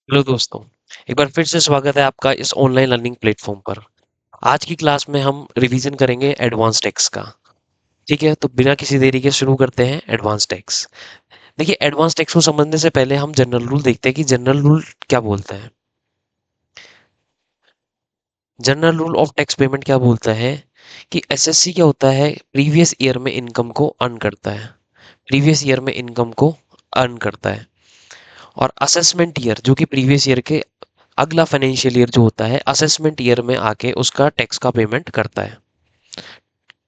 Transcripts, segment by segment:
Hello दोस्तों, एक बार फिर से स्वागत है आपका इस ऑनलाइन लर्निंग प्लेटफॉर्म पर। आज की क्लास में हम रिवीजन करेंगे एडवांस टेक्स का। ठीक है, तो बिना किसी देरी के शुरू करते हैं एडवांस टेक्स। देखिए, एडवांस टेक्स को समझने से पहले हम जनरल रूल देखते हैं कि जनरल रूल क्या बोलता है। General rule of tax payment क्या बोलता है कि एसएससी क्या होता है, प्रीवियस ईयर में इनकम को अर्न करता है। प्रीवियस ईयर में इनकम को अर्न करता है। और असेसमेंट ईयर जो कि प्रीवियस ईयर के अगला फाइनेंशियल ईयर जो होता है, असेसमेंट ईयर में आके उसका टैक्स का पेमेंट करता है।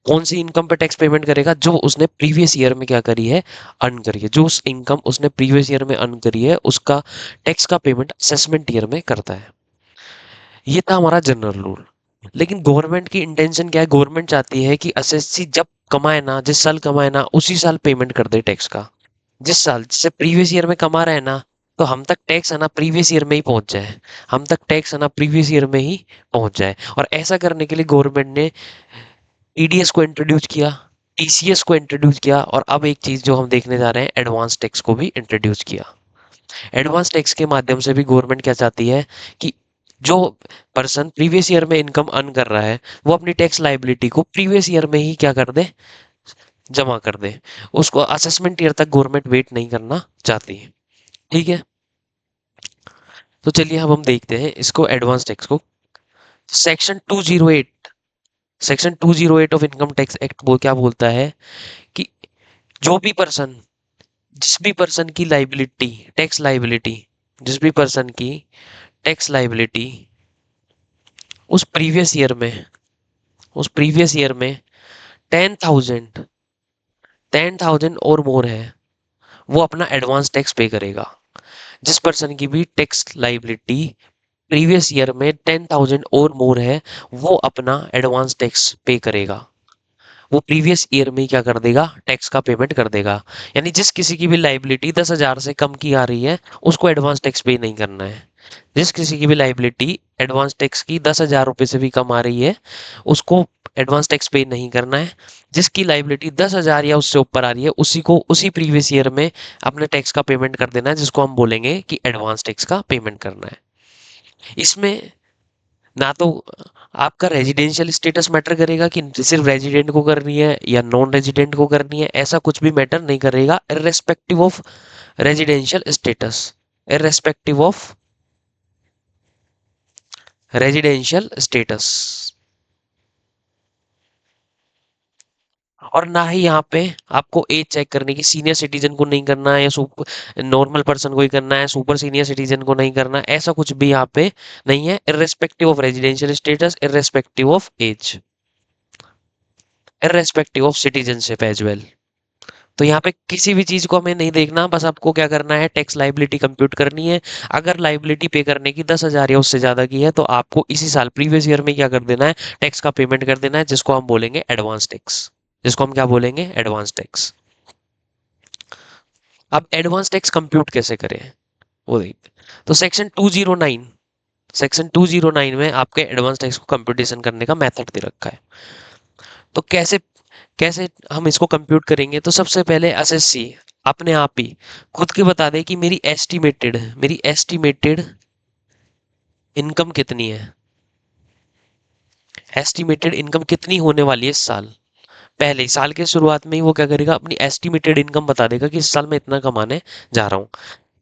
कौन सी इनकम पे टैक्स पेमेंट करेगा? जो उसने प्रीवियस ईयर में क्या करी है, अर्न करी है। जो उस इनकम उसने प्रीवियस ईयर में अर्न करी है, उसका टैक्स का पेमेंट असेसमेंट ईयर में करता है। ये था हमारा जनरल रूल। लेकिन गवर्नमेंट की इंटेंशन क्या है? गवर्नमेंट चाहती है कि एसएससी जब कमाए ना, जिस साल कमाए ना, उसी साल पेमेंट कर दे टैक्स का। जिस साल, जैसे प्रीवियस ईयर में कमा रहा है ना, तो हम तक टैक्स है ना प्रीवियस ईयर में ही पहुंच जाए। हम तक टैक्स है ना प्रीवियस ईयर में ही पहुंच जाए। और ऐसा करने के लिए गवर्नमेंट ने टीडीएस को इंट्रोड्यूस किया, टीसीएस को इंट्रोड्यूस किया, और अब एक चीज जो हम देखने जा रहे हैं, एडवांस टैक्स को भी इंट्रोड्यूस किया। एडवांस टैक्स के माध्यम से भी गवर्नमेंट क्या चाहती है कि जो पर्सन प्रीवियस ईयर में इनकम अर्न कर रहा है, वो अपनी टैक्स लाइबिलिटी को प्रीवियस ईयर में ही क्या कर दे, जमा कर दे। उसको असेसमेंट ईयर तक गवर्नमेंट वेट नहीं करना चाहती है। ठीक है, तो चलिए अब हम देखते हैं इसको, एडवांस टैक्स को। Section 208, section 208 of income tax act क्या बोलता है कि जो भी पर्सन, जिस भी पर्सन की लाइबिलिटी, टैक्स लाइबिलिटी, जिस भी पर्सन की टैक्स लाइबिलिटी उस प्रीवियस ईयर में, उस प्रीवियस ईयर में 10,000, 10,000 और मोर है, वो अपना एडवांस टैक्स पे करेगा। जिस पर्सन की भी टैक्स लाइबिलिटी प्रीवियस ईयर में 10,000 और मोर है, वो अपना एडवांस टैक्स पे करेगा। वो प्रीवियस ईयर में ही क्या कर देगा, टैक्स का पेमेंट कर देगा। यानी जिस किसी की भी लाइबिलिटी 10,000 से कम की आ रही है, उसको एडवांस टैक्स पे नहीं करना है। जिस किसी की भी लाइबिलिटी एडवांस टैक्स की 10,000 रुपये से भी कम आ रही है, उसको एडवांस टैक्स पे नहीं करना है। जिसकी लाइबिलिटी 10,000 या उससे ऊपर आ रही है, उसी को उसी प्रीवियस ईयर में अपने टैक्स का पेमेंट कर देना है, जिसको हम बोलेंगे कि एडवांस टैक्स का पेमेंट करना है। इसमें ना तो आपका रेजिडेंशियल स्टेटस मैटर करेगा कि सिर्फ रेजिडेंट को करनी है या नॉन रेजिडेंट को करनी है, ऐसा कुछ भी मैटर नहीं करेगा, irrespective of residential status, irrespective of residential status. और ना ही यहाँ पे आपको एज चेक करने की, सीनियर सिटीजन को नहीं करना है, या सुपर नॉर्मल पर्सन को ही करना है, सुपर सीनियर सिटीजन को नहीं करना, ऐसा कुछ भी यहाँ पे नहीं है। Irrespective of residential status, irrespective of age, irrespective of citizenship as well. तो यहाँ पे किसी भी चीज को हमें नहीं देखना, बस आपको क्या करना है, टैक्स लाइबिलिटी कंप्यूट करनी है। अगर लाइबिलिटी पे करने की 10,000 या उससे ज्यादा की है, तो आपको इसी साल प्रीवियस ईयर में क्या कर देना है, टैक्स का पेमेंट कर देना है, जिसको हम बोलेंगे एडवांस टैक्स। जिसको हम क्या बोलेंगे, एडवांस टैक्स। अब एडवांस टैक्स कंप्यूट कैसे करें, वो देखते हैं। तो सेक्शन 209, सेक्शन 209 में आपके एडवांस टैक्स को कंप्यूटेशन करने का मेथड दे रखा है। तो कैसे, कैसे हम इसको कंप्यूट करेंगे? तो सबसे पहले एसएससी अपने आप ही खुद के बता दे कि मेरी एस्टिमेटेड इनकम कितनी है, एस्टिमेटेड इनकम कितनी होने वाली है इस साल। पहले ही साल के शुरुआत में ही वो क्या करेगा, अपनी एस्टिमेटेड इनकम बता देगा कि इस साल मैं इतना कमाने जा रहा हूँ।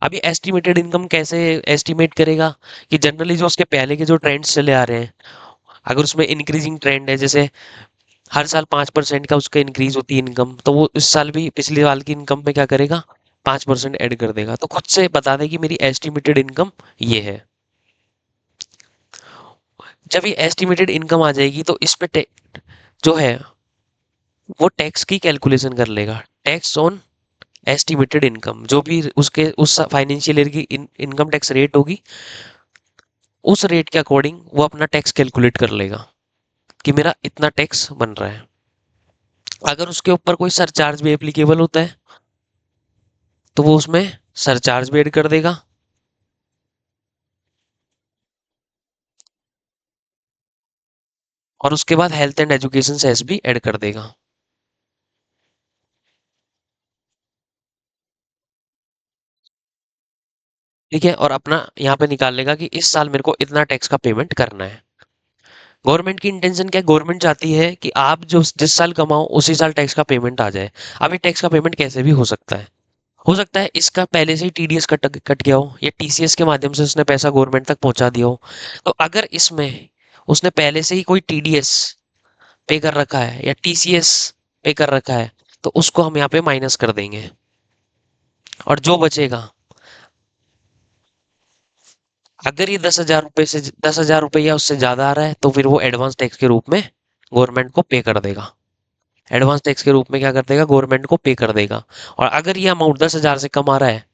अब ये एस्टिमेटेड इनकम कैसे एस्टिमेट करेगा कि जनरली जो उसके पहले के जो ट्रेंड्स चले आ रहे हैं, अगर उसमें इंक्रीजिंग ट्रेंड है, जैसे हर साल 5% का उसका इंक्रीज होती है इनकम, तो वो इस साल भी पिछले साल की इनकम में क्या करेगा, 5% ऐड कर देगा। तो खुद से बता दे कि मेरी एस्टिमेटेड इनकम ये है। जब ये एस्टिमेटेड इनकम आ जाएगी, तो इस पे जो है वो टैक्स की कैलकुलेशन कर लेगा। टैक्स ऑन एस्टिमेटेड इनकम, जो भी उसके उस फाइनेंशियल ईयर की इनकम टैक्स रेट होगी, उस रेट के अकॉर्डिंग वो अपना टैक्स कैलकुलेट कर लेगा कि मेरा इतना टैक्स बन रहा है। अगर उसके ऊपर कोई सरचार्ज भी एप्लीकेबल होता है, तो वो उसमें सरचार्ज भी ऐड कर देगा। और उसके बाद हेल्थ एंड एजुकेशन सेस भी ऐड कर देगा। ठीक है, और अपना यहाँ पे निकाल लेगा कि इस साल मेरे को इतना टैक्स का पेमेंट करना है। गवर्नमेंट की इंटेंशन क्या है? गवर्नमेंट चाहती है कि आप जो जिस साल कमाओ उसी साल टैक्स का पेमेंट आ जाए। अब ये टैक्स का पेमेंट कैसे भी हो सकता है। हो सकता है इसका पहले से ही टीडीएस कट कट गया हो, या टीसीएस के माध्यम से उसने पैसा गवर्नमेंट तक पहुंचा दिया हो। तो अगर इसमें उसने पहले से ही कोई टीडीएस पे कर रखा है या टीसीएस पे कर रखा है, तो उसको हम यहाँ पे माइनस कर देंगे। और जो बचेगा, अगर ये 10,000 रुपये से 10,000 रुपये या उससे ज्यादा आ रहा है, तो फिर वो एडवांस टैक्स के रूप में गवर्नमेंट को पे कर देगा। एडवांस टैक्स के रूप में क्या कर देगा? गवर्नमेंट को पे कर देगा। और अगर ये अमाउंट 10,000 से कम आ रहा है,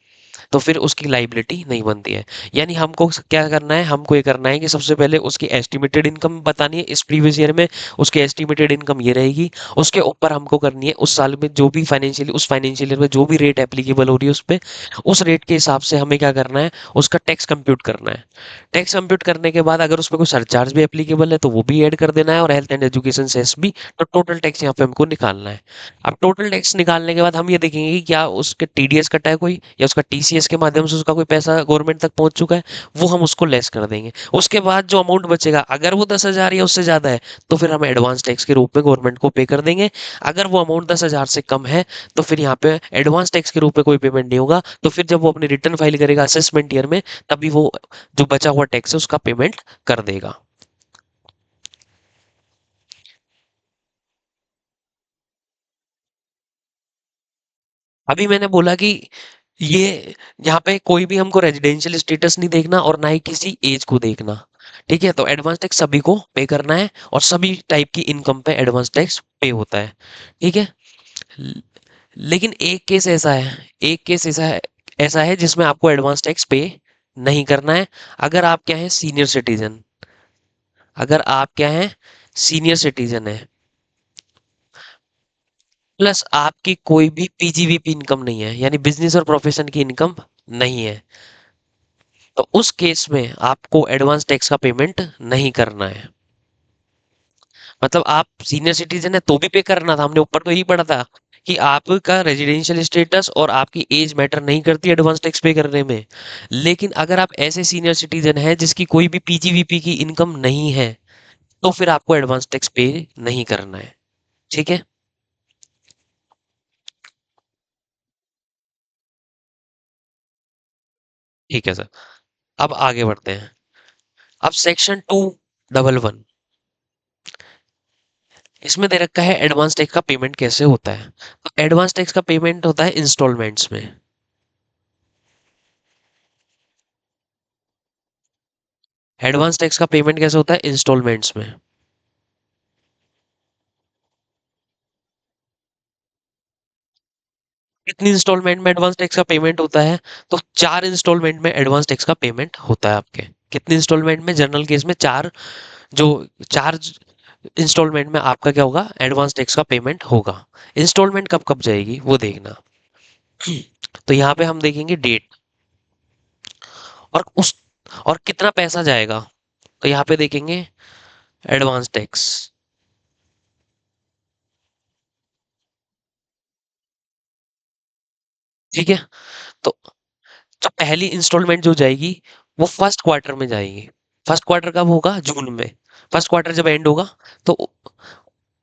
तो फिर उसकी लाइबिलिटी नहीं बनती है। यानी हमको क्या करना है? हमको ये करना है कि सबसे पहले उसकी एस्टिमेटेड इनकम बतानी है इस प्रीवियस ईयर में। उसकी एस्टिमेटेड इनकम ये रहेगी। उसके ऊपर हमको करनी है उस साल में जो भी फाइनेंशियल उस फाइनेंशियल ईयर में जो भी रेट एप्लीकेबल हो रही है उस पे, उस रेट के हिसाब से हमें क्या करना है? उसका टैक्स कंप्यूट करना है। टैक्स कंप्यूट करने के बाद अगर उसमें कोई सरचार्ज भी एप्लीकेबल है तो वो भी ऐड कर देना है, और हेल्थ एंड एजुकेशन सेस भी। तो टोटल टैक्स यहाँ पे हमको निकालना है। अब टोटल टैक्स निकालने के बाद हम ये देखेंगे कि क्या उसके टीडीएस कटा है कोई, या उसका टीसीएस के माध्यम से उसका कोई पैसा गवर्नमेंट तक पहुंच चुका है। वो हम उसको लेस कर देंगे। उसके बाद जो अमाउंट बचेगा, अगर वो 10,000 या उससे ज्यादा है, तो फिर हम एडवांस टैक्स के रूप में गवर्नमेंट को पे कर देंगे। अगर वो अमाउंट 10,000 से कम है, तो फिर यहाँ पे एडवांस टैक्स के रूप में कोई पेमेंट नहीं होगा। तो फिर जब वो अपनी रिटर्न फाइल करेगा असेसमेंट ईयर में, तभी वो जो बचा हुआ टैक्स है उसका पेमेंट कर देगा। अभी मैंने बोला कि ये यहाँ पे कोई भी हमको रेजिडेंशियल स्टेटस नहीं देखना, और ना ही किसी एज को देखना। ठीक है, तो एडवांस टैक्स सभी को पे करना है, और सभी टाइप की इनकम पे एडवांस टैक्स पे होता है। ठीक है। ल- लेकिन एक केस ऐसा है, एक केस ऐसा है जिसमें आपको एडवांस टैक्स पे नहीं करना है। अगर आप क्या है? Senior citizen. अगर आप क्या है? सीनियर सिटीजन है, प्लस आपकी कोई भी पीजीवीपी इनकम नहीं है, यानी बिजनेस और प्रोफेशन की इनकम नहीं है, तो उस केस में आपको एडवांस टैक्स का पेमेंट नहीं करना है। मतलब आप सीनियर सिटीजन है तो भी पे करना था, हमने ऊपर तो यही पढ़ा था कि आपका रेजिडेंशियल स्टेटस और आपकी एज मैटर नहीं करती एडवांस टैक्स पे करने में। लेकिन अगर आप ऐसे सीनियर सिटीजन है जिसकी कोई भी पीजीवीपी की इनकम नहीं है, तो फिर आपको एडवांस टैक्स पे नहीं करना है। ठीक है। ठीक है सर। अब आगे बढ़ते हैं। अब सेक्शन 211, इसमें दे रखा है एडवांस टैक्स का पेमेंट कैसे होता है। तो एडवांस टैक्स का पेमेंट होता है इंस्टॉलमेंट्स में। एडवांस टैक्स का पेमेंट कैसे होता है? इंस्टॉलमेंट्स में। कितनी इंस्टॉलमेंट में एडवांस टैक्स का पेमेंट होता है? तो 4 इंस्टॉलमेंट में एडवांस टैक्स का पेमेंट होता है आपके। कितनी इंस्टॉलमेंट में? जनरल केस में चार। जो चार इंस्टॉलमेंट में आपका क्या होगा? एडवांस टैक्स का पेमेंट होगा। इंस्टॉलमेंट कब कब जाएगी वो देखना। तो यहाँ पे हम देखेंगे डेट, और उस और कितना पैसा जाएगा। तो यहाँ पे देखेंगे एडवांस टैक्स। ठीक है। तो जो पहली इंस्टॉलमेंट जो जाएगी, वो फर्स्ट क्वार्टर में जाएगी। फर्स्ट क्वार्टर कब होगा? जून में। फर्स्ट क्वार्टर जब एंड होगा, तो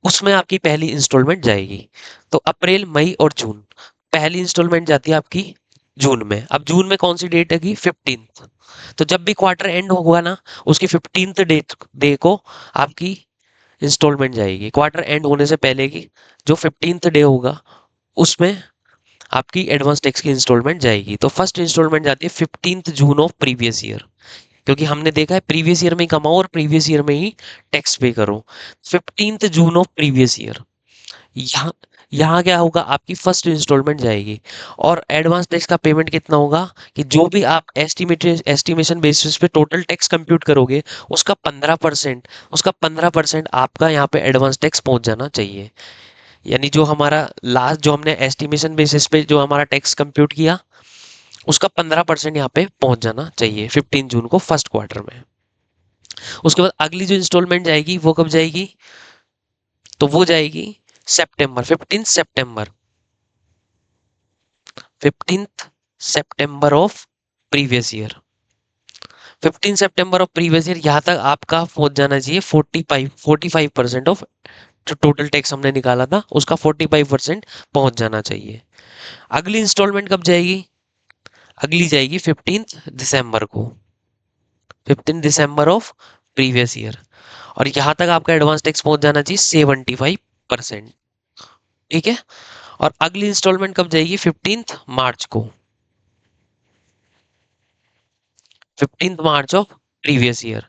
उसमें आपकी पहली इंस्टॉलमेंट जाएगी। तो अप्रैल, मई और जून, पहली इंस्टॉलमेंट जाती है आपकी जून में। अब जून में कौन सी डेट है? 15th। तो जब भी क्वार्टर एंड होगा ना, उसकी 15th डेट डे को आपकी इंस्टॉलमेंट जाएगी। क्वार्टर एंड होने से पहले की जो 15th डे होगा, उसमें आपकी एडवांस टैक्स की इंस्टॉलमेंट जाएगी। तो फर्स्ट इंस्टॉलमेंट जाती है 15th June of previous year, क्योंकि हमने देखा है प्रीवियस ईयर में ही कमाओ और प्रीवियस ईयर में ही टैक्स पे करो। 15th June of previous year, यहाँ यहाँ क्या होगा? आपकी फर्स्ट इंस्टॉलमेंट जाएगी। और एडवांस टैक्स का पेमेंट कितना होगा? कि जो भी आप एस्टिमेशन बेसिस पे टोटल टैक्स कंप्यूट करोगे, उसका 15%, आपका यहाँ पे एडवांस टैक्स पहुंच जाना चाहिए। यानी जो हमारा लास्ट जो हमने एस्टिमेशन बेसिस पे जो हमारा टैक्स कंप्यूट किया, उसका 15% यहाँ पे पहुंच जाना चाहिए 15 जून को फर्स्ट क्वार्टर में। उसके बाद अगली जो इंस्टॉलमेंट जाएगी वो कब जाएगी? तो वो जाएगी सितंबर, 15 सितंबर, 15 सितंबर ऑफ प्रीवियस ईयर। 15 सितंबर ऑफ प्रीवियस ईयर, यहाँ तक आपका पहुंच जाना चाहिए 45% ऑफ जो टोटल टैक्स हमने निकाला था उसका 45% पहुंच जाना चाहिए। अगली इंस्टॉलमेंट कब जाएगी? अगली जाएगी 15 दिसंबर को, 15 दिसंबर ऑफ प्रीवियस ईयर। और यहाँ तक आपका एडवांस टैक्स पहुंच जाना चाहिए 75%। ठीक है। और अगली इंस्टॉलमेंट कब जाएगी? 15 मार्च को, 15 मार्च ऑफ प्रीवियस ईयर।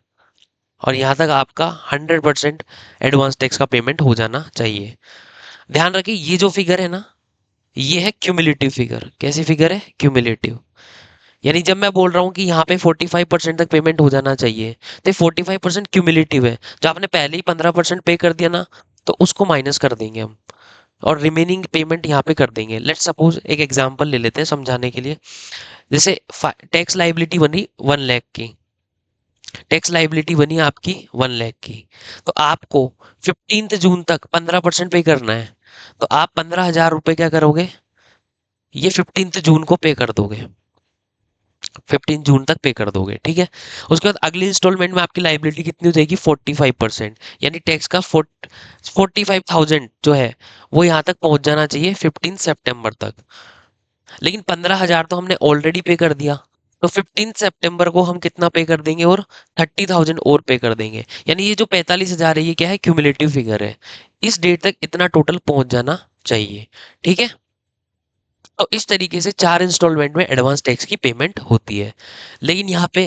और यहाँ तक आपका 100% एडवांस टैक्स का पेमेंट हो जाना चाहिए। ध्यान रखिए ये जो फिगर है ना, ये है क्यूमुलेटिव फिगर। कैसी फिगर है? क्यूमुलेटिव। यानी जब मैं बोल रहा हूँ कि यहाँ पे 45% तक पेमेंट हो जाना चाहिए, तो 45% क्यूमुलेटिव है। जो आपने पहले ही 15% पे कर दिया ना, तो उसको माइनस कर देंगे हम और रिमेनिंग पेमेंट यहाँ पे कर देंगे। लेट्स सपोज एक एग्जांपल ले लेते हैं समझाने के लिए। जैसे टैक्स लाइबिलिटी बनी 1 लाख की, टैक्स लाइबिलिटी बनी आपकी 1 लाख की, तो आपको 15 जून तक 15% पे करना है। तो आप 15,000 रुपये क्या करोगे? ये 15 जून को पे कर दोगे, 15 जून तक पे कर दोगे। ठीक है। उसके बाद अगली इंस्टॉलमेंट में आपकी लाइबिलिटी कितनी हो जाएगी? 45%। यानी टैक्स का 45,000 जो है वो यहाँ तक पहुंच जाना चाहिए 15 सितंबर तक। लेकिन 15,000 तो हमने ऑलरेडी पे कर दिया, तो 15 सितंबर को हम कितना पे कर देंगे? और 30,000 और पे कर देंगे। यानी ये जो 45,000 है ये क्या है? क्यूमुलेटिव फिगर है। इस डेट तक इतना टोटल पहुंच जाना चाहिए। ठीक है। तो इस तरीके से 4 इंस्टॉलमेंट में एडवांस टैक्स की पेमेंट होती है। लेकिन यहाँ पे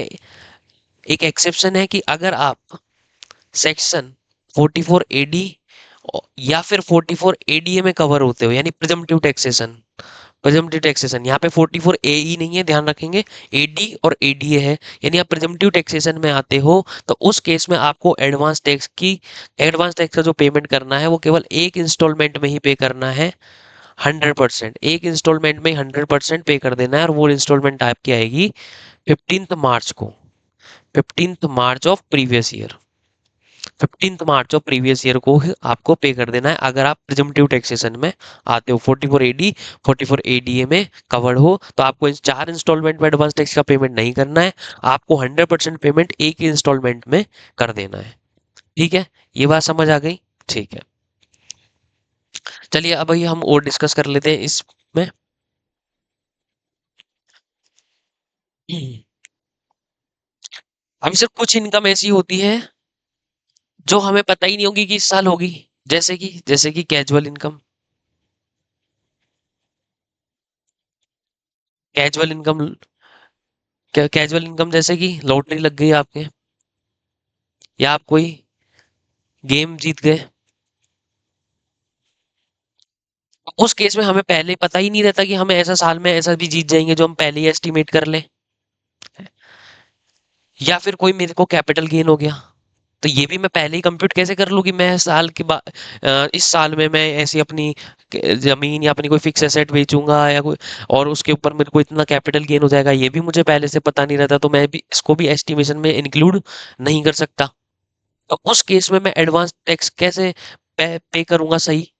एक एक्सेप्शन है कि अगर आप सेक्शन 44 AD या फिर 44 ADA में कवर होते हो, यानी प्रिजम्पटिव टैक्सेशन, प्रिजम्पटिव टैक्सेशन यहाँ पे 44 AE नहीं है, ध्यान रखेंगे। AD और ADA है। यानी आप प्रिजम्पटिव टैक्सेशन में आते हो, तो उस केस में आपको एडवांस टैक्स का जो पेमेंट करना है वो केवल एक इंस्टॉलमेंट में ही पे करना है। 100%, एक इंस्टॉलमेंट में 100% पे कर देना है। और वो इंस्टॉलमेंट आपकी आएगी 15 मार्च को, 15 March of previous year. 15 March of previous year को ही आपको पे कर देना है अगर आप प्रिजम्पटिव टैक्सेशन में आते हो। 44 AD 44 ADA में कवर्ड हो, तो आपको इन 4 इंस्टॉलमेंट में एडवांस टैक्स का पेमेंट नहीं करना है। आपको 100% पेमेंट एक ही इंस्टॉलमेंट में कर देना है। ठीक है। ये बात समझ आ गई? ठीक है। चलिए अब ये हम और डिस्कस कर लेते हैं इसमें। अभी सर कुछ इनकम ऐसी होती है जो हमें पता ही नहीं होगी कि इस साल होगी। जैसे कि casual income. Casual income, casual income जैसे कि लॉटरी लग गई आपके, या आप कोई गेम जीत गए। उस केस में हमें पहले पता ही नहीं रहता कि हमें ऐसा साल में ऐसा भी जीत जाएंगे जो हम पहले ही एस्टिमेट कर लें। या फिर कोई मेरे को कैपिटल गेन हो गया, तो ये भी मैं पहले ही कंप्यूट कैसे कर लूं कि मैं साल के बाद इस साल में मैं ऐसी अपनी जमीन या अपनी कोई फिक्स एसेट बेचूंगा या कोई, और उसके ऊपर मेरे को इतना कैपिटल गेन हो जाएगा। ये भी मुझे पहले से पता नहीं रहता, तो मैं भी इसको भी एस्टिमेशन में इंक्लूड नहीं कर सकता। तो उस केस में मैं एडवांस टैक्स कैसे पे करूंगा सही?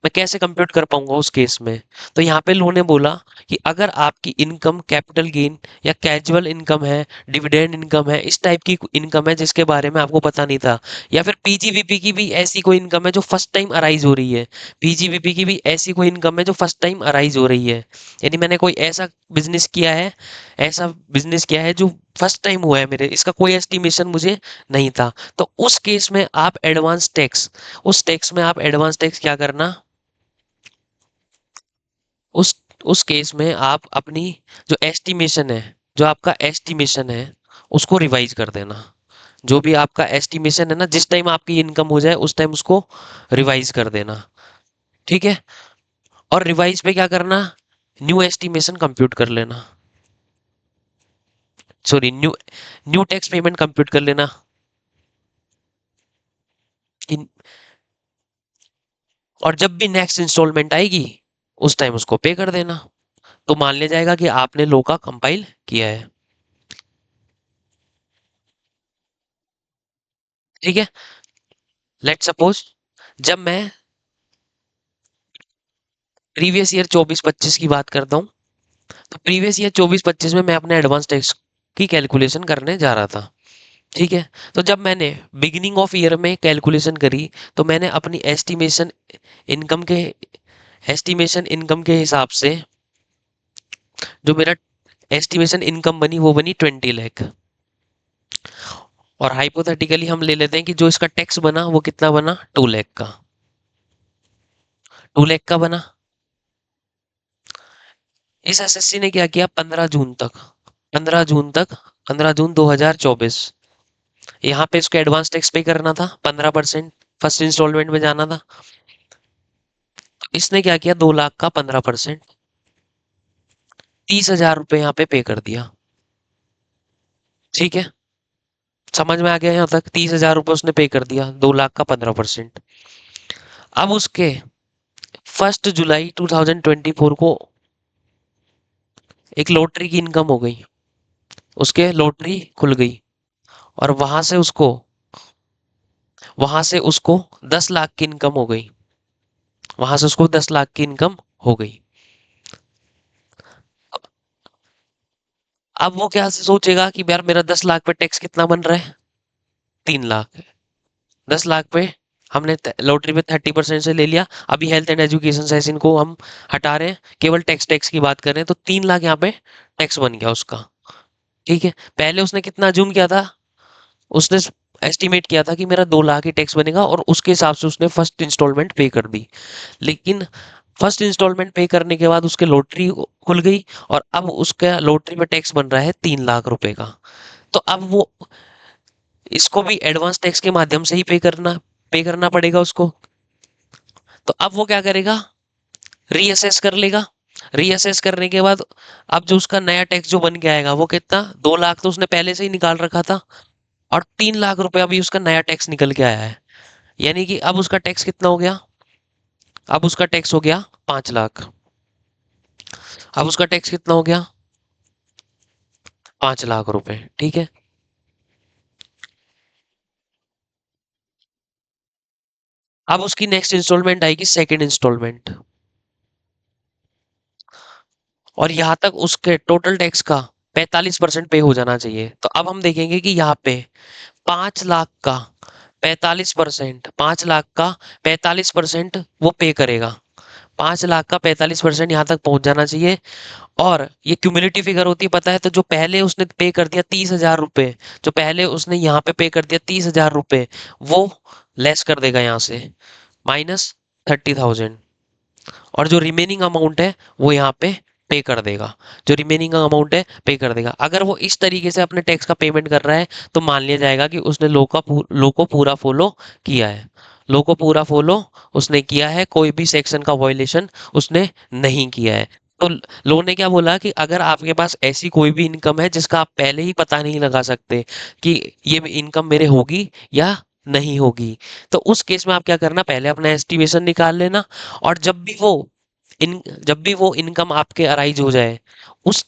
मैं कैसे कंप्यूट कर पाऊंगा उस केस में? तो यहाँ पे लोगों ने बोला कि अगर आपकी इनकम कैपिटल गेन या कैजुअल इनकम है, डिविडेंड इनकम है, इस टाइप की इनकम है जिसके बारे में आपको पता नहीं था, या फिर पीजीवीपी की भी ऐसी कोई इनकम है जो फर्स्ट टाइम अराइज हो रही है, पीजीवीपी की भी ऐसी कोई इनकम है जो फर्स्ट टाइम अराइज हो रही है, यानी मैंने कोई बिजनेस किया है ऐसा बिजनेस किया है जो फर्स्ट टाइम हुआ है, मेरे इसका कोई एस्टिमेशन मुझे नहीं था, तो उस केस में आप एडवांस टैक्स उस टैक्स में आप एडवांस टैक्स क्या करना? उस उस केस में आप अपनी जो एस्टिमेशन है, जो आपका एस्टिमेशन है, उसको रिवाइज कर देना। जो भी आपका एस्टिमेशन है ना, जिस टाइम आपकी इनकम हो जाए उस टाइम उसको रिवाइज कर देना। ठीक है। और रिवाइज पे क्या करना? न्यू एस्टिमेशन कंप्यूट कर लेना। Sorry, new new tax payment compute कर लेना। इन, और जब भी नेक्स्ट इंस्टॉलमेंट आएगी उस टाइम उसको पे कर देना। तो मान लिया जाएगा कि आपने लो का कंपाइल किया है। ठीक है। लेट सपोज जब मैं प्रीवियस ईयर 24-25 की बात करता हूँ, तो प्रीवियस ईयर 24-25 में मैं अपने एडवांस टैक्स की कैलकुलेशन करने जा रहा था। ठीक है। तो जब मैंने बिगिनिंग ऑफ ईयर में कैलकुलेशन करी, तो मैंने अपनी इनकम के एस्टिमेशन इनकम के हिसाब से जो मेरा एस्टिमेशन इनकम बनी वो बनी 20 लाख। और हाइपोथेटिकली हम ले लेते हैं कि जो इसका टैक्स बना वो कितना बना, 2 लाख का। 2 लाख का बना। इस एसएससी ने क्या किया, 15 जून 2024 यहाँ पे इसको एडवांस टैक्स पे करना था 15%, फर्स्ट इंस्टॉलमेंट में जाना था। तो इसने क्या किया, 2 लाख का 15%, 30,000 रुपये यहाँ पे पे कर दिया। ठीक है, समझ में आ गया यहाँ तक? 30,000 रुपये उसने पे कर दिया, 2 लाख का 15%। अब उसके 1 जुलाई 2024 को एक लॉटरी की इनकम हो गई, उसके लॉटरी खुल गई, और वहां से उसको 10 लाख की इनकम हो गई। वहां से उसको 10 लाख की इनकम हो गई। अब वो क्या सोचेगा कि यार मेरा 10 लाख पे टैक्स कितना बन रहा है, 3 लाख। 10 लाख पे हमने लॉटरी पे 30% से ले लिया। अभी हेल्थ एंड एजुकेशन सेशन को हम हटा रहे हैं, केवल टैक्स टैक्स की बात कर रहे हैं। तो 3 लाख यहाँ पे टैक्स बन गया उसका। ठीक है, पहले उसने कितना अज्यूम किया था, उसने एस्टिमेट किया था कि मेरा 2 लाख ही टैक्स बनेगा, और उसके हिसाब से उसने फर्स्ट इंस्टॉलमेंट पे कर दी। लेकिन फर्स्ट इंस्टॉलमेंट पे करने के बाद उसके लॉटरी खुल गई, और अब उसका लॉटरी में टैक्स बन रहा है 3 लाख रुपए का। तो अब वो इसको भी एडवांस टैक्स के माध्यम से ही पे करना पड़ेगा उसको। तो अब वो क्या करेगा, रीअसेस कर लेगा। रीअसेस करने के बाद अब जो उसका नया टैक्स जो बन के आएगा वो कितना, 2 लाख तो उसने पहले से ही निकाल रखा था, और 3 लाख रुपए अभी उसका नया टैक्स निकल के आया है। यानी कि अब उसका टैक्स कितना हो गया, अब उसका टैक्स हो गया 5 लाख। अब उसका टैक्स कितना हो गया, 5 लाख रुपए। ठीक है। अब उसकी नेक्स्ट इंस्टॉलमेंट आएगी, सेकंड इंस्टॉलमेंट, और यहाँ तक उसके टोटल टैक्स का 45% पे हो जाना चाहिए। तो अब हम देखेंगे कि यहाँ पे 5 लाख का 45%, 5 लाख का 45% वो पे करेगा। 5 लाख का 45% यहाँ तक पहुंच जाना चाहिए। और ये क्यूमुलेटिव फिगर होती है, पता है? तो जो पहले उसने पे कर दिया 30,000 रुपये, जो पहले उसने यहाँ पे कर दिया 30,000 रुपये, वो लेस कर देगा यहाँ से, -30,000। और जो रिमेनिंग अमाउंट है वो यहाँ पे कर देगा। जो रिमेनिंग अमाउंट है पे कर देगा। अगर वो इस तरीके से अपने टैक्स का पेमेंट कर रहा है, तो मान लिया जाएगा कि उसने लॉ को पूरा फॉलो किया है। लॉ को पूरा फॉलो उसने किया है, कोई भी सेक्शन का वायलेशन उसने नहीं किया है। तो लॉ ने क्या बोला कि अगर आपके पास ऐसी कोई भी इनकम है जिसका आप पहले ही पता नहीं लगा सकते कि ये इनकम मेरे होगी या नहीं होगी, तो उस केस में आप क्या करना, पहले अपना एस्टिमेशन निकाल लेना। और जब भी वो इनकम आपके अराइज हो जाए, उस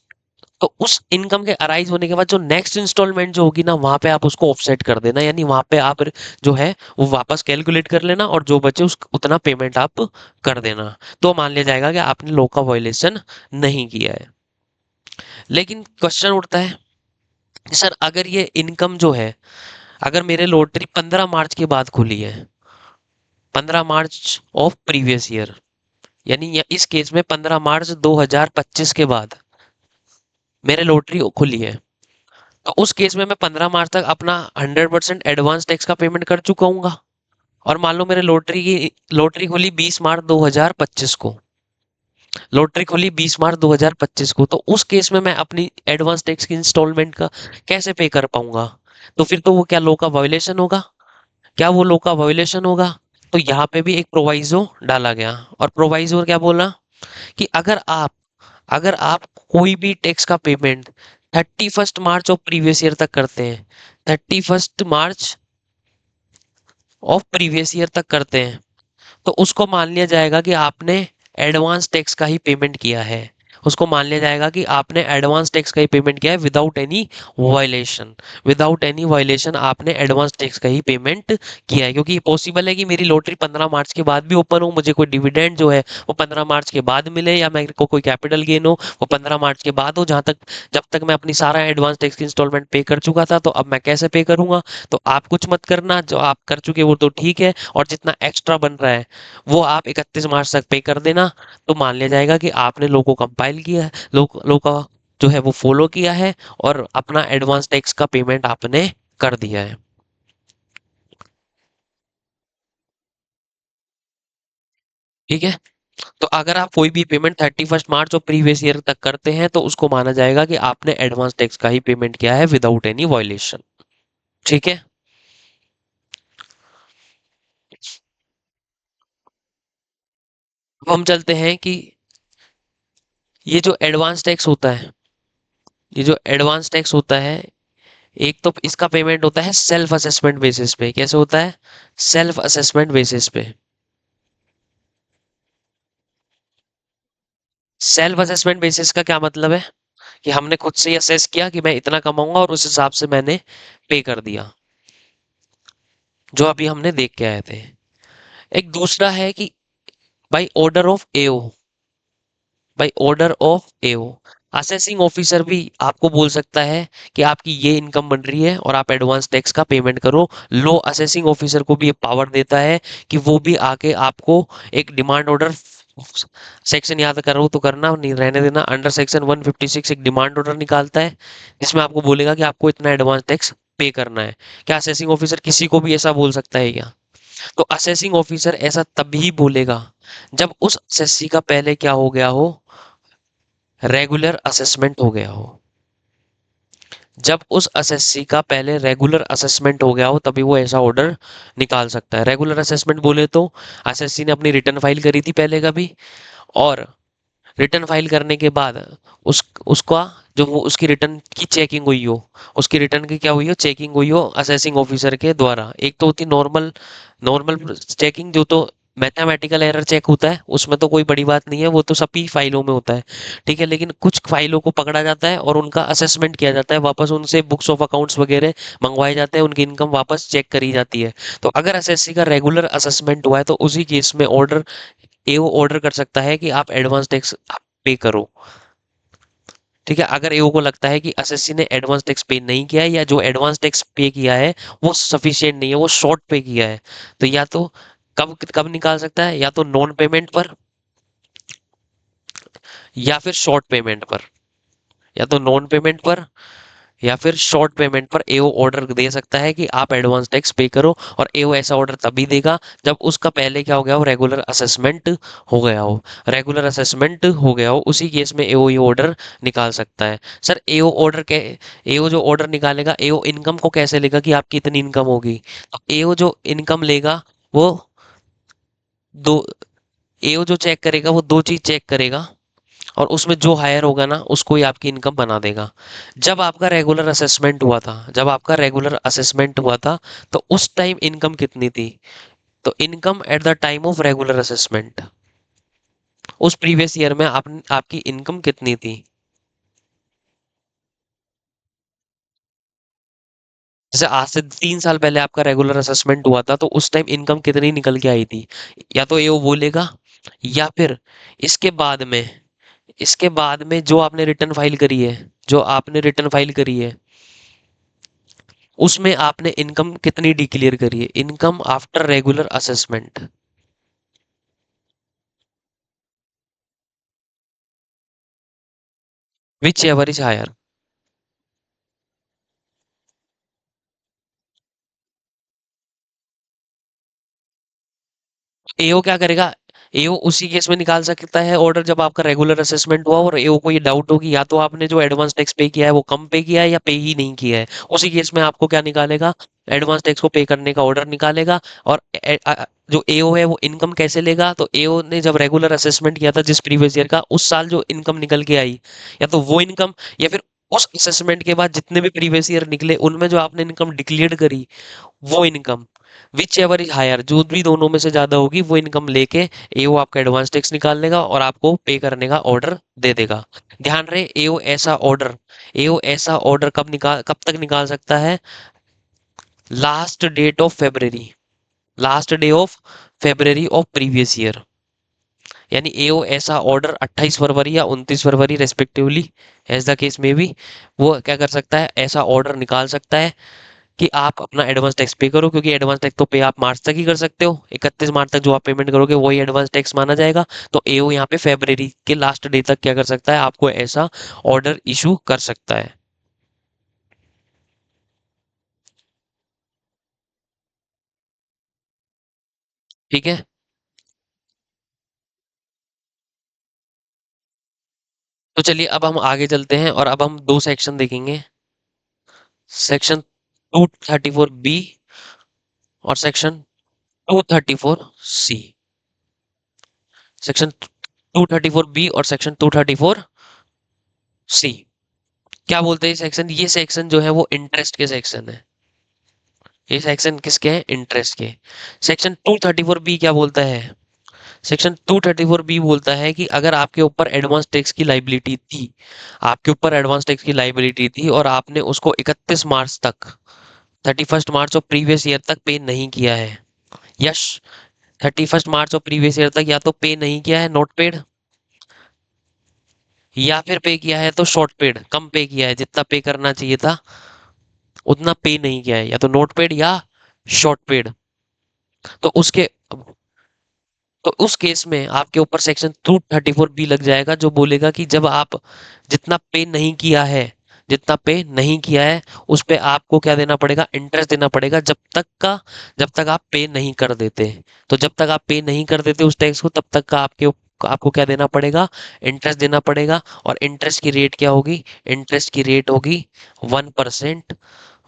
उस इनकम के अराइज होने के बाद जो नेक्स्ट इंस्टॉलमेंट जो होगी ना, वहां पे आप उसको ऑफसेट कर देना। यानी वहां पे आप जो है वो वापस कैलकुलेट कर लेना, और जो बचे उस उतना पेमेंट आप कर देना। तो मान लिया जाएगा कि आपने लॉ का वायलेशन नहीं किया है। लेकिन क्वेश्चन उठता है कि सर अगर ये इनकम जो है, अगर मेरे लॉटरी 15 मार्च के बाद खुली है, 15 मार्च ऑफ प्रीवियस ईयर, यानी इस केस में 15 मार्च 2025 के बाद मेरे लॉटरी खुली है, तो उस केस में मैं 15 मार्च तक अपना 100% एडवांस टैक्स का पेमेंट कर चुका हूँ। और मान लो मेरे लॉटरी खुली 20 मार्च 2025 को, लॉटरी खुली 20 मार्च 2025 को, तो उस केस में मैं अपनी एडवांस टैक्स की इंस्टॉलमेंट का कैसे पे कर पाऊंगा? तो फिर तो वो क्या लॉ का वायोलेशन होगा? क्या वो लॉ का वायोलेशन होगा? तो यहाँ पे भी एक प्रोवाइजो डाला गया, और प्रोवाइजो क्या बोला कि अगर आप कोई भी टैक्स का payment 31 March of previous year तक करते हैं, 31 मार्च ऑफ प्रीवियस ईयर तक करते हैं, तो उसको मान लिया जाएगा कि आपने एडवांस टैक्स का ही पेमेंट किया है। उसको मान लिया जाएगा कि आपने एडवांस टैक्स का ही पेमेंट किया है without any violation. Without any violation आपने एडवांस टैक्स का ही पेमेंट किया है, क्योंकि पॉसिबल है कि मेरी लॉटरी 15 मार्च के बाद भी ओपन हो, मुझे कोई डिविडेंड जो है वो 15 मार्च के बाद मिले, या मेरे को कोई कैपिटल गेन हो वो 15 मार्च के बाद हो। जहां तक जब तक मैं अपनी सारा एडवांस टैक्स की इंस्टॉलमेंट पे कर चुका था, तो अब मैं कैसे पे करूंगा? तो आप कुछ मत करना, जो आप कर चुके वो तो ठीक है, और जितना एक्स्ट्रा बन रहा है वो आप 31 मार्च तक पे कर देना। तो मान लिया जाएगा कि आपने लो को कंपाइल किया है, लो का जो है वो फॉलो किया है, और अपना एडवांस टैक्स का पेमेंट आपने कर दिया है। ठीक है। तो अगर आप कोई भी पेमेंट 31 मार्च और प्रीवियस ईयर तक करते हैं, तो उसको माना जाएगा कि आपने एडवांस टैक्स का ही पेमेंट किया है विदाउट एनी वायलेशन। ठीक है। अब हम चलते हैं कि ये जो एडवांस टैक्स होता है, ये जो एडवांस टैक्स होता है, एक तो इसका पेमेंट होता है सेल्फ असेसमेंट बेसिस पे। कैसे होता है? सेल्फ असेसमेंट बेसिस पे। सेल्फ असेसमेंट बेसिस का क्या मतलब है? कि हमने खुद से ही असेस किया कि मैं इतना कमाऊंगा, और उस हिसाब से मैंने पे कर दिया, जो अभी हमने देख के आए थे। एक दूसरा है कि by order of AO, by order of AO assessing officer भी आपको बोल सकता है कि आपकी ये इनकम बन रही है और आप एडवांस टैक्स का पेमेंट करो। लो असेसिंग ऑफिसर को भी ये पावर देता है कि वो भी आके आपको एक डिमांड ऑर्डर, सेक्शन याद करो तो करना, नहीं रहने देना, अंडर सेक्शन 156 एक डिमांड ऑर्डर निकालता है, जिसमें आपको बोलेगा कि आपको इतना एडवांस टैक्स पे करना है। क्या असेसिंग ऑफिसर किसी को भी ऐसा बोल सकता है क्या? तो असेसिंग ऑफिसर ऐसा तभी बोलेगा जब उस असेसी का पहले क्या हो गया हो, रेगुलर असेसमेंट हो गया हो। जब उस असेसी का पहले रेगुलर असेसमेंट हो गया हो, तभी वो ऐसा ऑर्डर निकाल सकता है। रेगुलर असेसमेंट बोले तो असेसी ने अपनी रिटर्न फाइल करी थी पहले कभी, और रिटर्न फाइल करने के बाद उसका जो वो उसकी रिटर्न की चेकिंग हुई हो, उसकी रिटर्न की क्या हुई हो, चेकिंग हुई हो असेसिंग ऑफिसर के द्वारा। एक तो होती नॉर्मल नॉर्मल चेकिंग, जो तो मैथमेटिकल एरर चेक होता है, उसमें तो कोई बड़ी बात नहीं है, वो तो सभी फाइलों में होता है। ठीक है, लेकिन कुछ फाइलों को पकड़ा जाता है और उनका असेसमेंट किया जाता है, वापस उनसे बुक्स ऑफ अकाउंट्स वगैरह मंगवाए जाते हैं, उनकी इनकम वापस चेक करी जाती है। तो अगर एसएससी का रेगुलर असेसमेंट हुआ है, तो उसी केस में ऑर्डर एओ ऑर्डर कर सकता है कि आप एडवांस टैक्स पे करो। ठीक है, अगर एओ को लगता है कि एसएससी ने एडवांस टैक्स पे नहीं किया है, या जो एडवांस टैक्स पे किया है वो सफिशिएंट नहीं है, वो शॉर्ट पे किया है, तो या तो कब कब निकाल सकता है, या तो नॉन पेमेंट पर, या फिर शॉर्ट पेमेंट पर, या तो नॉन पेमेंट पर या फिर शॉर्ट पेमेंट पर एओ ऑर्डर दे सकता है कि आप एडवांस टैक्स पे करो। और एओ ऐसा ऑर्डर तभी देगा जब उसका पहले क्या हो गया हो, रेगुलर असेसमेंट हो गया हो। रेगुलर असेसमेंट हो गया हो, उसी केस में एओ ये ऑर्डर निकाल सकता है। सर एओ ऑर्डर के एओ जो ऑर्डर निकालेगा, एओ इनकम को कैसे लेगा कि आपकी इतनी इनकम होगी? तो एओ जो इनकम लेगा वो दो एओ जो चेक करेगा वो दो चीज चेक करेगा, और उसमें जो हायर होगा ना उसको ही आपकी इनकम बना देगा। जब आपका रेगुलर असेसमेंट हुआ था, तो उस टाइम इनकम कितनी थी? तो income at the time of regular assessment, उस प्रीवियस ईयर में आपकी इनकम कितनी थी? जैसे आज से 3 साल पहले आपका रेगुलर असेसमेंट हुआ था, तो उस टाइम इनकम कितनी निकल के आई थी? या तो ये वो बोलेगा, या फिर इसके बाद में इसके बाद में जो आपने रिटर्न फाइल करी है, जो आपने रिटर्न फाइल करी है उसमें आपने इनकम कितनी डिक्लेयर करी है, income after regular assessment, whichever is higher. AO क्या करेगा? एओ उसी केस में निकाल सकता है ऑर्डर जब आपका रेगुलर असेसमेंट हुआ, और एओ को ये डाउट होगी या तो आपने जो एडवांस टैक्स पे किया है वो कम पे किया है, या पे ही नहीं किया है। उसी केस में आपको क्या निकालेगा? एडवांस टैक्स को पे करने का ऑर्डर निकालेगा। और जो एओ है वो इनकम कैसे लेगा? तो एओ ने जब रेगुलर असेसमेंट किया था जिस प्रीवियस ईयर का, उस साल जो इनकम निकल के आई, या तो वो इनकम, या फिर उस असेसमेंट के बाद जितने भी प्रीवियस ईयर निकले उनमें जो आपने इनकम डिक्लेयर करी, वो income. Whichever is higher, जो भी दोनों में से ज्यादा होगी वो इनकम लेके एओ आपका एडवांस टैक्स निकाल लेगा और आपको पे करने का ऑर्डर दे देगा। ध्यान रहे, एओ ऐसा ऑर्डर कब तक निकाल सकता है? Last date of February, last day of February of previous year. यानी एओ ऐसा ऑर्डर 28 फरवरी या 29 फरवरी रेस्पेक्टिवली, एज द केस में भी, वो क्या कर सकता है, ऐसा ऑर्डर निकाल सकता है कि आप अपना एडवांस टैक्स पे करो, क्योंकि एडवांस टैक्स तो पे आप मार्च तक ही कर सकते हो, 31 मार्च तक जो आप पेमेंट करोगे वही एडवांस टैक्स माना जाएगा। तो एओ यहाँ पे फेब्रवरी के लास्ट डे तक क्या कर सकता है, आपको ऐसा ऑर्डर इशू कर सकता है। ठीक है, तो चलिए अब हम आगे चलते हैं और अब हम दो सेक्शन देखेंगे, सेक्शन 234 बी और सेक्शन 234 सी। सेक्शन 234 बी और सेक्शन 234 सी क्या बोलते हैं सेक्शन, ये सेक्शन जो है वो इंटरेस्ट के सेक्शन है। ये सेक्शन किसके हैं? इंटरेस्ट के। सेक्शन 234 बी क्या बोलता है? सेक्शन 234 बी बोलता है कि अगर आपके ऊपर एडवांस टैक्स की लाइबिलिटी थी, आपके ऊपर एडवांस टैक्स की लाइबिलिटी थी और आपने उसको 31 मार्च तक, 31 मार्च ऑफ प्रीवियस ईयर तक पे नहीं किया है, yes, 31 March of previous year तक या तो पे नहीं किया है, नोट पेड, या फिर पे किया है तो शॉर्ट पेड, कम पे किया है, जितना पे करना चाहिए था उतना पे नहीं किया है, या तो नोट पेड या शॉर्ट पेड। तो उसके तो उस केस में आपके ऊपर सेक्शन 234 बी लग जाएगा, जो बोलेगा कि जब आप जितना पे नहीं किया है, जितना पे नहीं किया है उस पे आपको क्या देना पड़ेगा, इंटरेस्ट देना पड़ेगा, जब तक आप पे नहीं कर देते। तो जब तक आप पे नहीं कर देते उस टैक्स को, तब तक का आपको क्या देना पड़ेगा, इंटरेस्ट देना पड़ेगा। और इंटरेस्ट की रेट क्या होगी? इंटरेस्ट की रेट होगी 1%,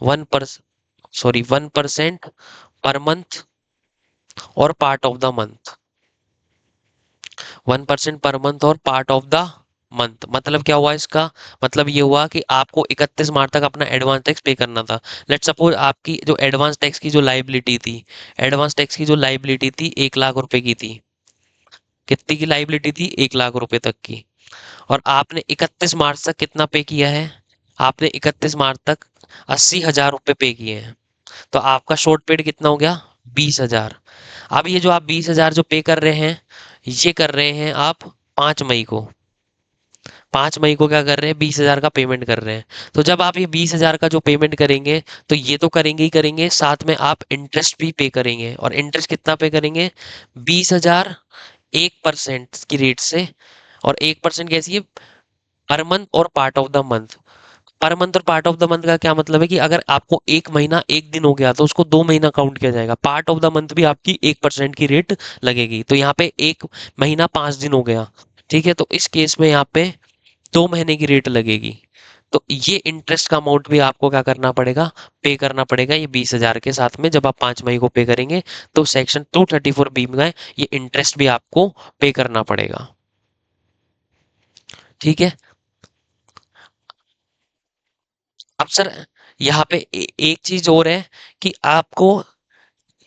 वन पर सॉरी 1% पर मंथ और part of the month, 1% per month और पार्ट ऑफ द मंथ। मतलब क्या हुआ इसका? मतलब ये हुआ कि आपको 31 मार्च तक अपना एडवांस टैक्स पे करना था। लेट सपोज आपकी जो एडवांस टैक्स की जो लाइबिलिटी थी, एडवांस टैक्स की जो लाइबिलिटी थी 1 लाख रुपए की थी। कितनी की लाइबिलिटी थी? 1 लाख रुपए तक की। और आपने 31 मार्च तक कितना पे किया है? आपने 31 मार्च तक 80,000 रुपए पे किए हैं। तो आपका शॉर्ट पेड कितना हो गया? 20,000। अब ये जो आप 20,000 जो पे कर रहे हैं, ये कर रहे हैं आप 5 मई को। 5 मई को क्या कर रहे हैं? 20,000 का पेमेंट कर रहे हैं। तो जब आप ये 20,000 का जो पेमेंट करेंगे, तो ये तो करेंगे ही करेंगे, साथ में आप इंटरेस्ट भी पे करेंगे। और इंटरेस्ट कितना पे करेंगे? 20,000 1% की रेट से। और 1% कैसी है? पर मंथ और part of the month. Per month और पार्ट ऑफ द मंथ का क्या मतलब है कि अगर आपको एक महीना एक दिन हो गया तो उसको 2 महीना काउंट किया जाएगा। पार्ट ऑफ द मंथ भी आपकी 1% की रेट लगेगी। तो यहाँ पे एक महीना 5 दिन हो गया, ठीक है, तो इस केस में यहाँ पे 2 महीने की रेट लगेगी। तो ये इंटरेस्ट का अमाउंट भी आपको क्या करना पड़ेगा? पे करना पड़ेगा, ये 20,000 के साथ में जब आप 5 मई को पे करेंगे। तो सेक्शन 234 बी में ये इंटरेस्ट भी आपको पे करना पड़ेगा। ठीक है। अब सर यहाँ पे एक चीज और है कि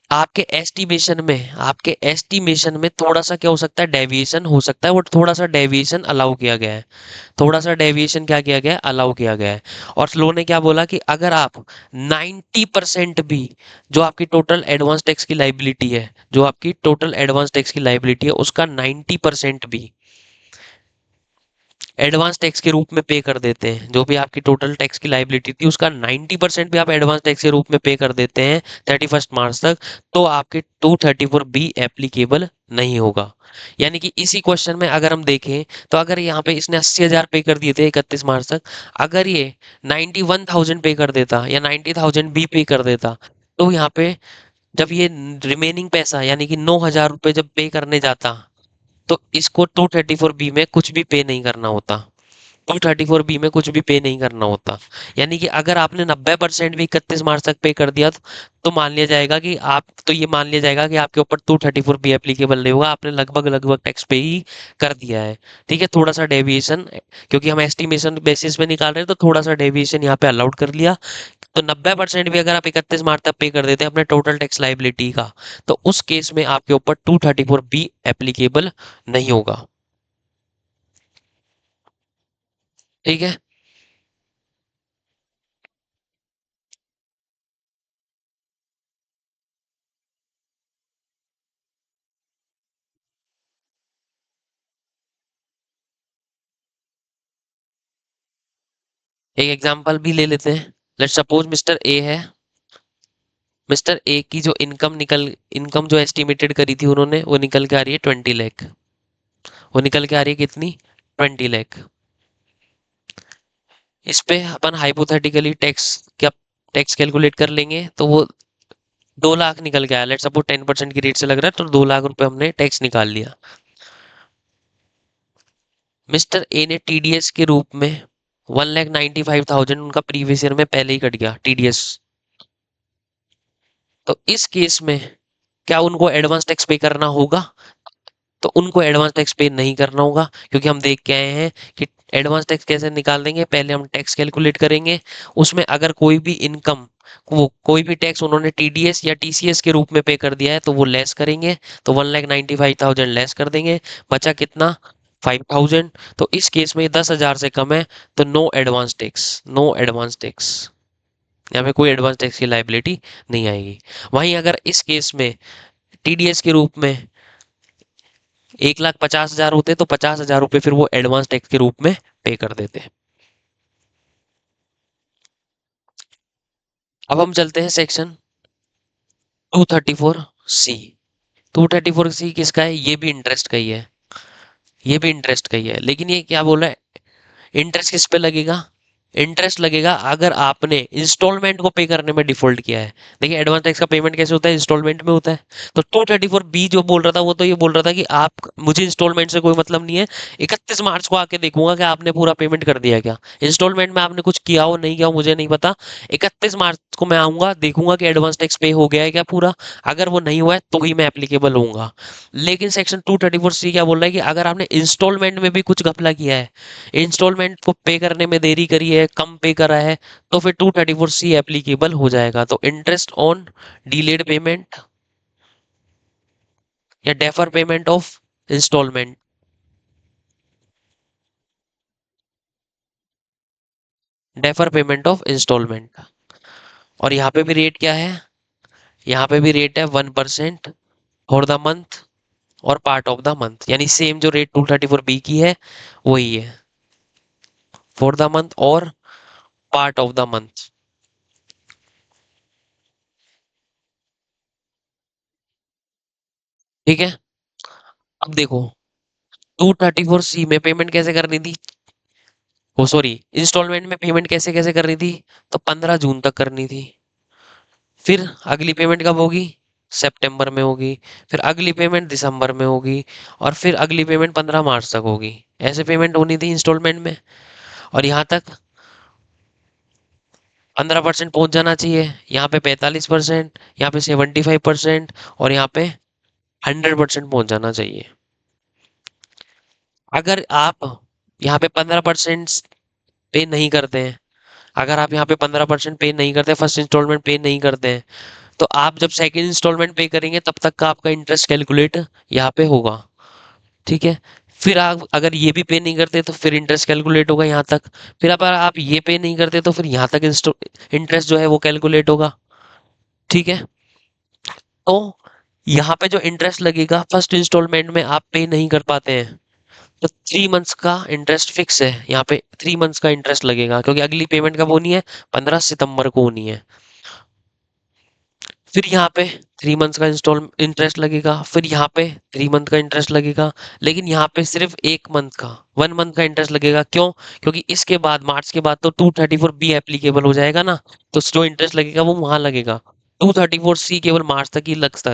आपके एस्टिमेशन में थोड़ा सा क्या हो सकता है, डेविएशन हो सकता है, वो थोड़ा सा डेविएशन अलाउ किया गया है। थोड़ा सा डेविएशन क्या किया गया है? अलाउ किया गया है। और लो ने क्या बोला कि अगर आप 90% भी, जो आपकी टोटल एडवांस टैक्स की लाइबिलिटी है, जो आपकी टोटल एडवांस टैक्स की लाइबिलिटी है उसका 90% भी एडवांस टैक्स के रूप में पे कर देते हैं, जो भी आपकी टोटल टैक्स की लाइबिलिटी थी उसका 90% भी आप एडवांस टैक्स के रूप में पे कर देते हैं 31 मार्च तक, तो आपके 234 बी एप्लीकेबल नहीं होगा। यानी कि इसी क्वेश्चन में अगर हम देखें, तो अगर यहाँ पे इसने 80,000 पे कर दिए थे 31 मार्च तक, अगर ये 91,000 पे कर देता या 90,000 भी पे कर देता, तो यहाँ पे जब ये रिमेनिंग पैसा यानी कि 9,000 रुपये जब पे करने जाता, तो इसको 234 बी में कुछ भी पे नहीं करना होता। 234 बी में कुछ भी पे नहीं करना होता। यानी कि अगर आपने 90% भी 31 मार्च तक पे कर दिया, तो मान लिया जाएगा कि ये मान लिया जाएगा कि आपके ऊपर 234 बी एप्लीकेबल नहीं होगा, आपने लगभग लगभग टैक्स पे ही कर दिया है। ठीक है, थोड़ा सा डेविएशन, क्योंकि हम एस्टिमेशन बेसिस पे निकाल रहे हैं तो थोड़ा सा डेविएशन यहाँ पे अलाउड कर लिया। तो 90% भी अगर आप 31 मार्च तक पे कर देते हैं अपने टोटल टैक्स लाइबिलिटी का, तो उस केस में आपके ऊपर 234 बी एप्लीकेबल नहीं होगा। ठीक है। एक एग्जांपल भी ले लेते हैं। लेट्स सपोज मिस्टर ए है। मिस्टर ए की जो इनकम जो एस्टिमेटेड करी थी उन्होंने, वो निकल के आ रही है 20 लाख। वो निकल के आ रही है कितनी? 20 लाख। इस पे अपन हाइपोथेटिकली टैक्स कैलकुलेट कर लेंगे, तो वो 2 लाख निकल के आया। लेट्स सपोज 10% की रेट से लग रहा है, तो 2 लाख रुपए हमने टैक्स निकाल लिया। मिस्टर ए ने टीडीएस के रूप में 1,95,000 उनका प्रीवियस ईयर में पहले ही कट गया टीडीएस। तो इस केस में क्या उनको एडवांस टैक्स पे करना होगा? तो उनको एडवांस टैक्स पे नहीं करना होगा, क्योंकि हम देख के आए हैं कि एडवांस टैक्स कैसे निकाल देंगे। पहले हम टैक्स कैलकुलेट करेंगे, उसमें अगर कोई भी इनकम, वो कोई भी टैक्स उन्होंने टीडीएस या टीसीएस के रूप में पे कर दिया है तो वो लेस करेंगे। तो 1,95,000 लेस कर देंगे, बचा कितना? 5,000। तो इस केस में 10,000 से कम है, तो no advance tax, no advance tax. यहाँ पे कोई एडवांस टैक्स की लाइबिलिटी नहीं आएगी। वहीं अगर इस केस में टीडीएस के रूप में 1,50,000 होते तो 50,000 रुपये फिर वो एडवांस टैक्स के रूप में पे कर देते। अब हम चलते हैं सेक्शन 234 सी। 234 सी किसका है? ये भी इंटरेस्ट का ही है। ये भी इंटरेस्ट का ही है, लेकिन ये क्या बोला है? इंटरेस्ट किस पे लगेगा? इंटरेस्ट लगेगा अगर आपने इंस्टॉलमेंट को पे करने में डिफॉल्ट किया है। देखिए एडवांस टैक्स का पेमेंट कैसे होता है? इंस्टॉलमेंट में होता है। तो 234 बी जो बोल रहा था, वो तो ये बोल रहा था कि आप, मुझे इंस्टॉलमेंट से कोई मतलब नहीं है, 31 मार्च को आके देखूंगा कि आपने पूरा पेमेंट कर दिया क्या। इंस्टॉलमेंट में आपने कुछ किया हो नहीं किया हो मुझे नहीं पता। 31 मार्च को मैं आऊंगा, देखूंगा कि एडवांस टैक्स पे हो गया है क्या पूरा। अगर वो नहीं हुआ है तो ही मैं एप्लीकेबल होऊंगा। लेकिन सेक्शन 234 सी क्या बोल रहा है कि अगर आपने इंस्टॉलमेंट में भी कुछ घपला किया है, इंस्टॉलमेंट को पे करने में देरी करी है, कम पे करा है, तो फिर 234 सी एप्लीकेबल हो जाएगा। तो इंटरेस्ट ऑन डिलेड पेमेंट या defer payment of instalment, defer payment of instalment. और यहाँ पे भी रेट क्या है? यहाँ पे भी रेट है 1% फॉर द मंथ और पार्ट ऑफ द मंथ, यानी सेम जो रेट 234 बी की है वही है, फॉर द मंथ और पार्ट ऑफ द मंथ। ठीक है। अब देखो 234 सी में पेमेंट कैसे करनी थी? ओ सॉरी, इंस्टॉलमेंट में पेमेंट कैसे कैसे करनी थी? तो 15 जून तक करनी थी। फिर अगली पेमेंट कब होगी? सितंबर में होगी। फिर अगली पेमेंट दिसंबर में होगी। और फिर अगली पेमेंट 15 मार्च तक होगी। ऐसे पेमेंट होनी थी इंस्टॉलमेंट में। और यहाँ तक 15% पहुंच जाना चाहिए, यहाँ पे 45%, यहाँ पे 75%, और यहाँ पे 100% पहुंच जाना चाहिए। अगर आप यहाँ पे 15% पे नहीं करते हैं, अगर आप यहाँ पे 15% पे नहीं करते, फर्स्ट इंस्टॉलमेंट पे नहीं करते हैं, तो आप जब सेकंड इंस्टॉलमेंट पे करेंगे तब तक का आपका इंटरेस्ट कैलकुलेट यहाँ पे होगा। ठीक है। फिर आप अगर ये भी पे नहीं करते तो फिर इंटरेस्ट कैलकुलेट होगा यहाँ तक। फिर अगर आप ये पे नहीं करते तो फिर यहाँ तक इंटरेस्ट जो है वो कैलकुलेट होगा। ठीक है। तो यहाँ पे जो इंटरेस्ट लगेगा फर्स्ट इंस्टॉलमेंट में आप पे नहीं कर पाते हैं, तो 3 मंथ्स का इंटरेस्ट फिक्स है। यहाँ पे 3 मंथ्स का इंटरेस्ट लगेगा, क्योंकि अगली पेमेंट कब होनी है? 15 सितंबर को होनी है। फिर यहाँ पे 3 मंथ्स का इंस्टॉल इंटरेस्ट लगेगा, फिर यहाँ पे 3 मंथ का इंटरेस्ट लगेगा। लेकिन यहाँ पे सिर्फ 1 मंथ का, 1 मंथ का इंटरेस्ट लगेगा। क्यों? क्योंकि इसके बाद, मार्च के बाद तो 234 बी एप्लीकेबल हो जाएगा ना, तो जो इंटरेस्ट लगेगा वो वहां लगेगा। 234 सी केवल मार्च तक ही लगता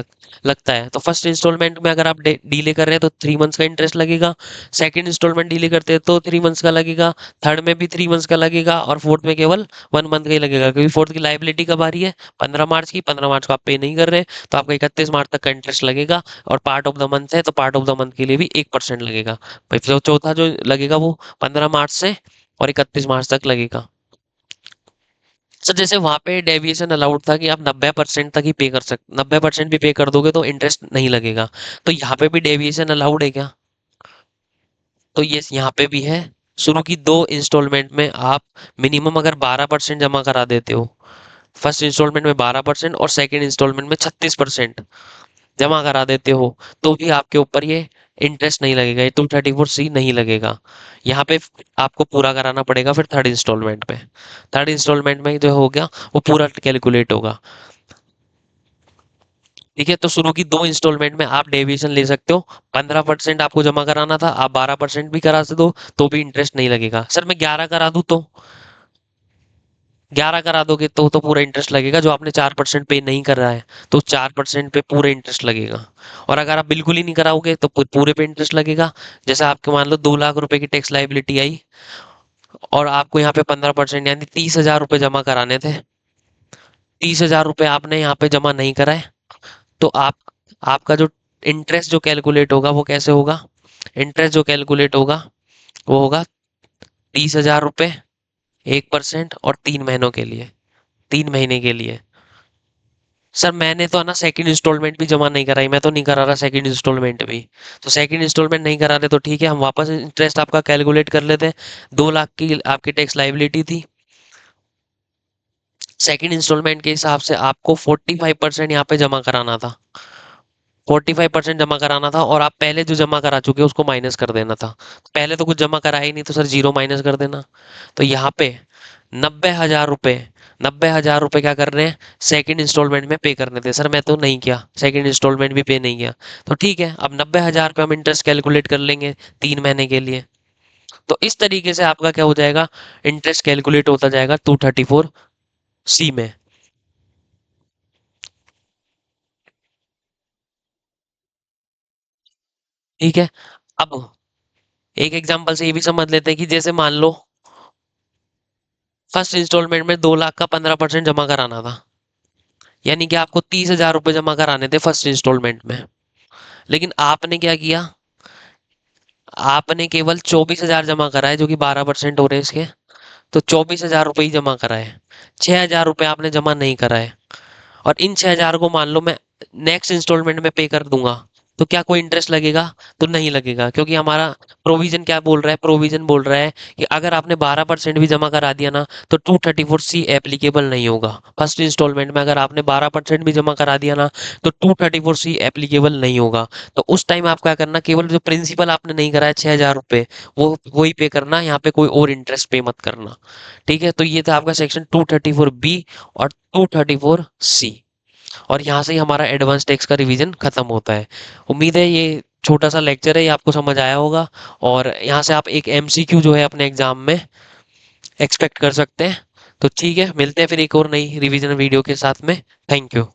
है। तो फर्स्ट इंस्टॉलमेंट में अगर आप डीले कर रहे हैं तो 3 मंथ्स का इंटरेस्ट लगेगा। सेकंड इंस्टॉलमेंट डीले करते हैं तो 3 मंथ्स का लगेगा। थर्ड में भी 3 मंथ्स का लगेगा, और फोर्थ में केवल 1 मंथ का ही लगेगा, क्योंकि फोर्थ की लाइबिलिटी कब आ रही है? 15 मार्च की। 15 मार्च को आप पे नहीं कर रहे, तो आपका 31 मार्च तक का इंटरेस्ट लगेगा। और पार्ट ऑफ द मंथ है तो पार्ट ऑफ द मंथ के लिए भी 1% लगेगा भाई। जो चौथा जो लगेगा वो 15 मार्च से और 31 मार्च तक लगेगा। सर जैसे वहां पे डेविएशन अलाउड था कि आप 90% तक ही पे कर सकते, 90% भी पे कर दोगे तो इंटरेस्ट नहीं लगेगा। तो यहाँ पे भी डेविएशन अलाउड है क्या? तो ये यहाँ पे भी है। शुरू की 2 इंस्टॉलमेंट में आप मिनिमम अगर 12% जमा करा देते हो, फर्स्ट इंस्टॉलमेंट में 12% और सेकेंड इंस्टॉलमेंट में 36% जमा करा देते हो, तो भी आपके ऊपर ये इंटरेस्ट नहीं लगेगा, ये 234C नहीं लगेगा। यहाँ पे आपको पूरा कराना पड़ेगा फिर थर्ड इंस्टॉलमेंट पे। थर्ड इंस्टॉलमेंट में जो हो गया वो पूरा कैलकुलेट होगा। ठीक है, तो शुरू की 2 इंस्टॉलमेंट में आप डेविएशन ले सकते हो। 15% आपको जमा कराना था, आप 12% भी करा सकते हो, तो भी इंटरेस्ट नहीं लगेगा। सर मैं 11 करा दूं तो? 11 करा दोगे तो पूरा इंटरेस्ट लगेगा। जो आपने 4% पे नहीं कर रहा है, तो 4% पे पूरे इंटरेस्ट लगेगा। और अगर आप बिल्कुल ही नहीं कराओगे तो पूरे पे इंटरेस्ट लगेगा। जैसे आपके मान लो 2 लाख रुपए की टैक्स लाइबिलिटी आई, और आपको यहाँ पे 15% यानी 30,000 रुपये जमा कराने थे। 30,000 रुपये आपने यहाँ पे जमा नहीं कराए, तो आपका जो इंटरेस्ट जो कैलकुलेट होगा वो कैसे होगा? इंटरेस्ट जो कैलकुलेट होगा वो होगा 30,000 रुपये, 1% और 3 महीनों के लिए, 3 महीने के लिए। सर मैंने तो है ना सेकंड इंस्टॉलमेंट भी जमा नहीं कराई, मैं तो नहीं करा रहा सेकंड इंस्टॉलमेंट भी। तो सेकंड इंस्टॉलमेंट नहीं करा रहे तो ठीक है, हम वापस इंटरेस्ट आपका कैलकुलेट कर लेते हैं। 2 लाख की आपकी टैक्स लाइबिलिटी थी। सेकंड इंस्टॉलमेंट के हिसाब से आपको 45% यहाँ पे जमा कराना था। 45% जमा कराना था, और आप पहले जो जमा करा चुके हो उसको माइनस कर देना था। पहले तो कुछ जमा करा ही नहीं, तो सर जीरो माइनस कर देना। तो यहाँ पे 90,000 रुपये, 90,000 रुपये क्या कर रहे हैं, सेकंड इंस्टॉलमेंट में पे करने थे। सर मैं तो नहीं किया, सेकंड इंस्टॉलमेंट भी पे नहीं किया। तो ठीक है, अब 90,000 रुपये हम इंटरेस्ट कैलकुलेट कर लेंगे 3 महीने के लिए। तो इस तरीके से आपका क्या हो जाएगा, इंटरेस्ट कैलकुलेट होता जाएगा 234C में। ठीक है, अब एक एग्जांपल से ये भी समझ लेते हैं कि जैसे मान लो फर्स्ट इंस्टॉलमेंट में 2 लाख का 15% जमा कराना था, यानी कि आपको 30,000 रुपये जमा कराने थे फर्स्ट इंस्टॉलमेंट में। लेकिन आपने क्या किया, आपने केवल 24,000 जमा कराए, जो कि 12% हो रहे हैं इसके। तो 24,000 रुपये ही जमा कराए, 6,000 रुपये आपने जमा नहीं कराए। और इन 6,000 को मान लो मैं नेक्स्ट इंस्टॉलमेंट में पे कर दूंगा, तो क्या कोई इंटरेस्ट लगेगा? तो नहीं लगेगा, क्योंकि हमारा प्रोविजन क्या बोल रहा है, प्रोविजन बोल रहा है कि अगर आपने 12% भी जमा करा दिया ना, तो 234C एप्लीकेबल नहीं होगा। फर्स्ट इंस्टॉलमेंट में अगर आपने 12% भी जमा करा दिया ना, तो 234C एप्लीकेबल नहीं होगा। तो उस टाइम आप क्या करना, केवल जो प्रिंसिपल आपने नहीं कराया 6,000 रुपये, वो ही पे करना, यहाँ पे कोई और इंटरेस्ट पे मत करना। ठीक है, तो ये था आपका सेक्शन 234B और 234C। और यहाँ से ही हमारा एडवांस टैक्स का रिवीजन खत्म होता है। उम्मीद है ये छोटा सा लेक्चर है, ये आपको समझ आया होगा, और यहाँ से आप एक MCQ जो है अपने एग्जाम में एक्सपेक्ट कर सकते हैं। तो ठीक है, मिलते हैं फिर एक और नई रिवीजन वीडियो के साथ में। Thank you.